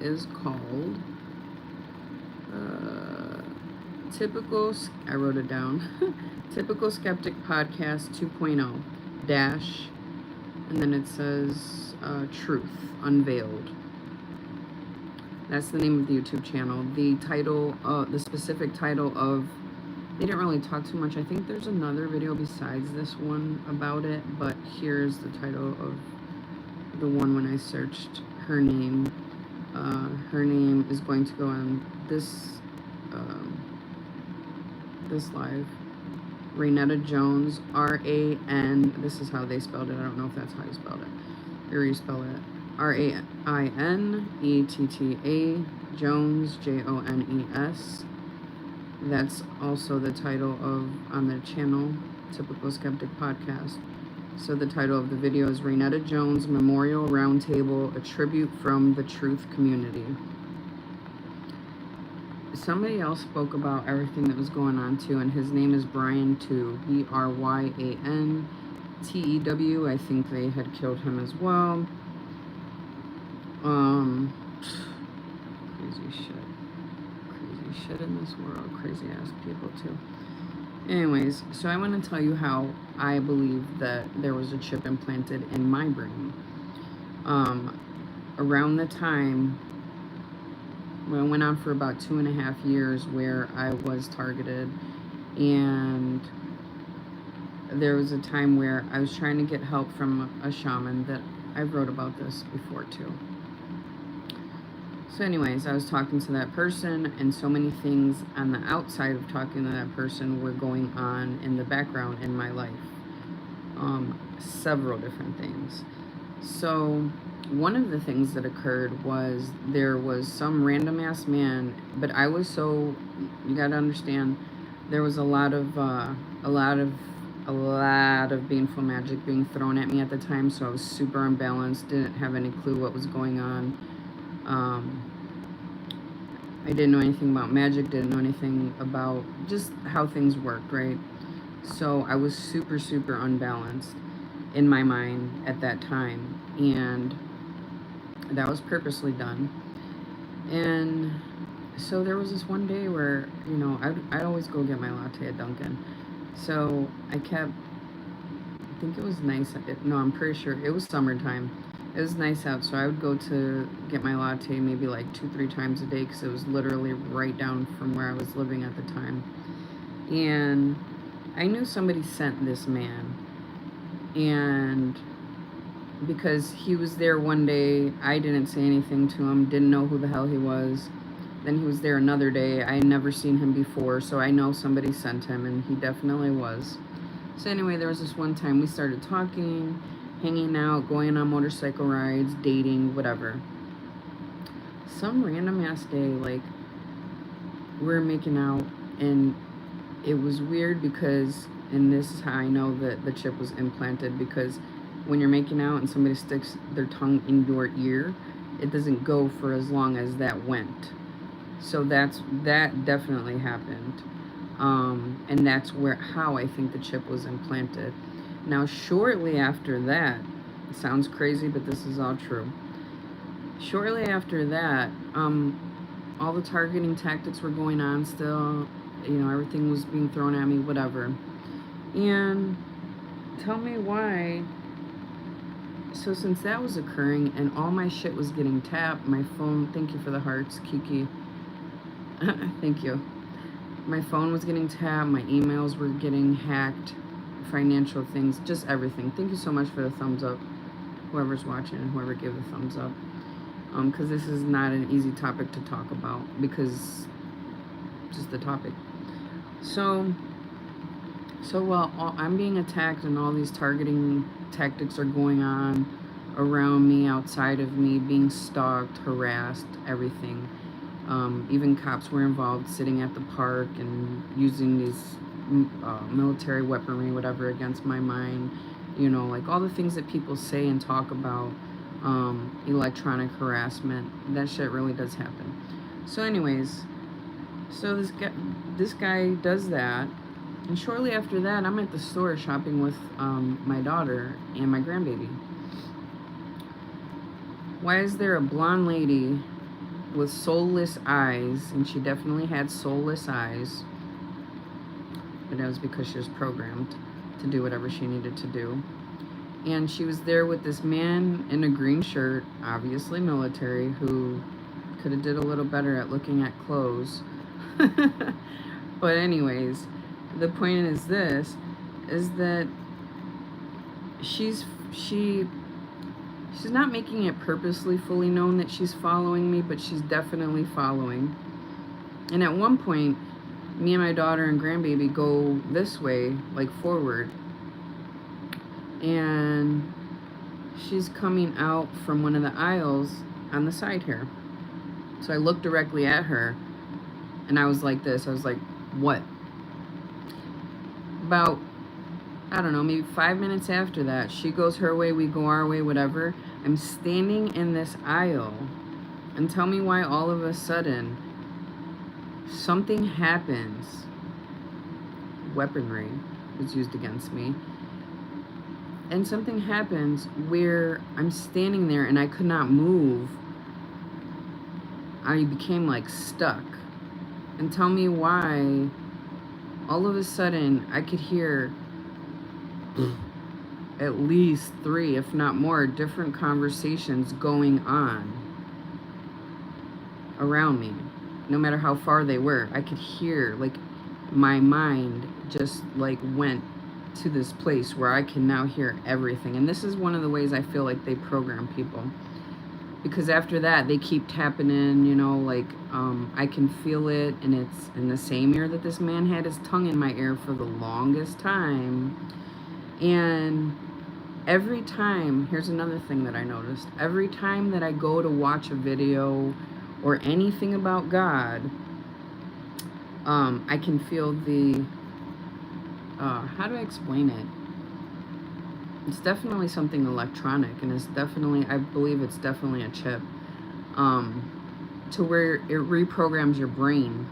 is called I wrote it down, Typical Skeptic Podcast 2.0 dash, and then it says Truth, Unveiled. That's the name of the YouTube channel. The title, the specific title of, they didn't really talk too much. I think there's another video besides this one about it, but here's the title of the one when I searched her name. Her name is going to go on this this live. Rainetta Jones, R-A-N, this is how they spelled it. I don't know if that's how you spelled it, or you spell it. R-A-I-N-E-T-T-A, Jones, J-O-N-E-S. That's also the title of, on their channel, Typical Skeptic Podcast. So the title of the video is Rainetta Jones Memorial Roundtable, a tribute from the Truth Community. Somebody else spoke about everything that was going on too, and his name is Brian too, B-R-Y-A-N-T-E-W. I think they had killed him as well. Crazy shit in this world, crazy ass people too. Anyways, so I want to tell you how I believe that there was a chip implanted in my brain. Around the time, well, it went on for about 2.5 years where I was targeted, and there was a time where I was trying to get help from a shaman that I wrote about this before too. So anyways, I was talking to that person, and so many things on the outside of talking to that person were going on in the background in my life. Several different things. So one of the things that occurred was there was some random ass man, but I was so, you gotta understand, there was a lot of baneful magic being thrown at me at the time, so I was super unbalanced, didn't have any clue what was going on. I didn't know anything about magic, didn't know anything about just how things worked, right? So I was super, super unbalanced in my mind at that time, and that was purposely done. And so there was this one day where, you know, I'd always go get my latte at Dunkin'. So I think it was nice. I'm pretty sure it was summertime. It was nice out, so I would go to get my latte maybe like 2-3 times a day, because it was literally right down from where I was living at the time. And I knew somebody sent this man, and because he was there one day, I didn't say anything to him, didn't know who the hell he was. Then he was there another day. I had never seen him before, so I know somebody sent him, and he definitely was. So anyway, there was this one time we started talking, hanging out, going on motorcycle rides, dating, whatever. Some random ass day, like, we're making out, and it was weird because, and this is how I know that the chip was implanted, because when you're making out and somebody sticks their tongue in your ear, it doesn't go for as long as that went. So that definitely happened. And that's how I think the chip was implanted. Now, shortly after that, it sounds crazy, but this is all true. Shortly after that, all the targeting tactics were going on still. You know, everything was being thrown at me, whatever. And tell me why. So since that was occurring and all my shit was getting tapped, my phone, thank you for the hearts, Kiki. Thank you. My phone was getting tapped, my emails were getting hacked, financial things, just everything. Thank you so much for the thumbs up, whoever's watching and whoever gave the thumbs up. Because this is not an easy topic to talk about, because just the topic. So while I'm being attacked and all these targeting tactics are going on around me, outside of me, being stalked, harassed, everything. Even cops were involved, sitting at the park and using these military weaponry, whatever, against my mind. You know, like all the things that people say and talk about, electronic harassment, that shit really does happen. So anyways, so this guy does that, and shortly after that, I'm at the store shopping with my daughter and my grandbaby. Why is there a blonde lady with soulless eyes, and she definitely had soulless eyes, but that was because she was programmed to do whatever she needed to do. And she was there with this man in a green shirt, obviously military, who could have did a little better at looking at clothes. But anyways, the point is this, is that she's not making it purposely fully known that she's following me, but she's definitely following. And at one point, me and my daughter and grandbaby go this way, like forward, and she's coming out from one of the aisles on the side here. So I looked directly at her, and I was like this. I was like, what? About, I don't know, maybe 5 minutes after that, she goes her way, we go our way, whatever. I'm standing in this aisle, and tell me why all of a sudden something happens. Weaponry was used against me. And something happens where I'm standing there and I could not move. I became like stuck. And tell me why all of a sudden I could hear at least 3, if not more, different conversations going on around me. No matter how far they were, I could hear, like, my mind just like went to this place where I can now hear everything. And this is one of the ways I feel like they program people, because after that they keep tapping in, you know, like I can feel it, and it's in the same ear that this man had his tongue in my ear for the longest time. And every time, here's another thing that I noticed, every time that I go to watch a video or anything about God, I can feel the how do I explain it? It's definitely something electronic, and it's definitely, I believe it's definitely a chip, to where it reprograms your brain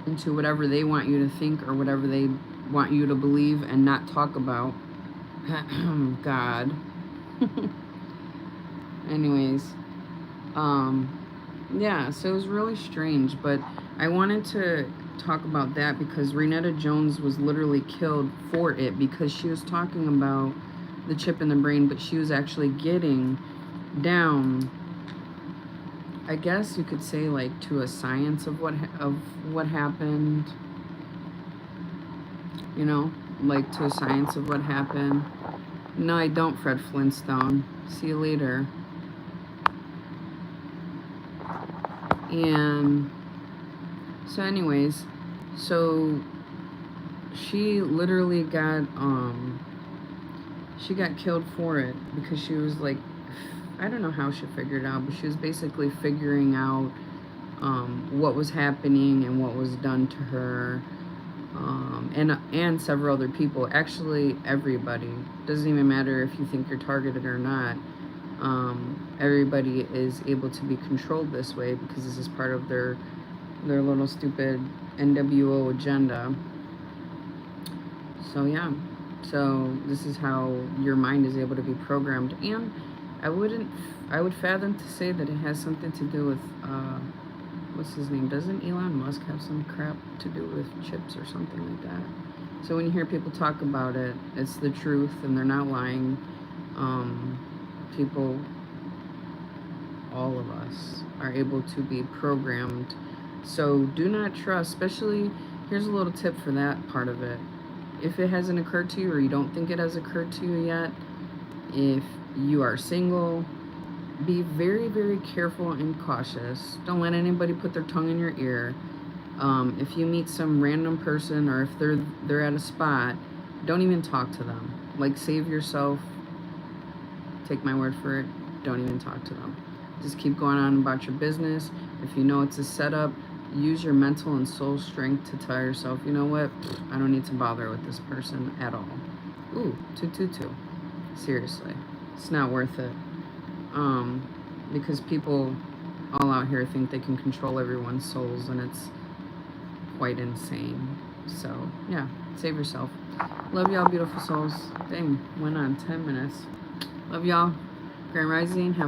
into whatever they want you to think or whatever they want you to believe and not talk about. God. Anyways, yeah, so it was really strange, but I wanted to talk about that because Rainetta Jones was literally killed for it, because she was talking about the chip in the brain, but she was actually getting down, I guess you could say, like, to a science of what happened, you know, like to a science of what happened. No, I don't, Fred Flintstone. See you later. And so anyways, so she literally got she got killed for it because she was like, I don't know how she figured it out, but she was basically figuring out what was happening and what was done to her, and several other people. Actually, everybody. Doesn't even matter if you think you're targeted or not. Everybody is able to be controlled this way because this is part of their little stupid NWO agenda. So yeah, so this is how your mind is able to be programmed. And I would fathom to say that it has something to do with what's his name? Doesn't Elon Musk have some crap to do with chips or something like that? So when you hear people talk about it, it's the truth and they're not lying. People, all of us, are able to be programmed. So do not trust, especially, here's a little tip for that part of it. If it hasn't occurred to you, or you don't think it has occurred to you yet, if you are single, be very, very careful and cautious. Don't let anybody put their tongue in your ear. If you meet some random person, or if they're at a spot, don't even talk to them. Like, save yourself. Take my word for it. Don't even talk to them. Just keep going on about your business. If you know it's a setup, use your mental and soul strength to tell yourself, you know what? I don't need to bother with this person at all. Ooh, 222. Seriously. It's not worth it. Because people all out here think they can control everyone's souls, and it's quite insane. So, yeah, save yourself. Love y'all, beautiful souls. Dang, went on 10 minutes. Love y'all. Grand Rising. Have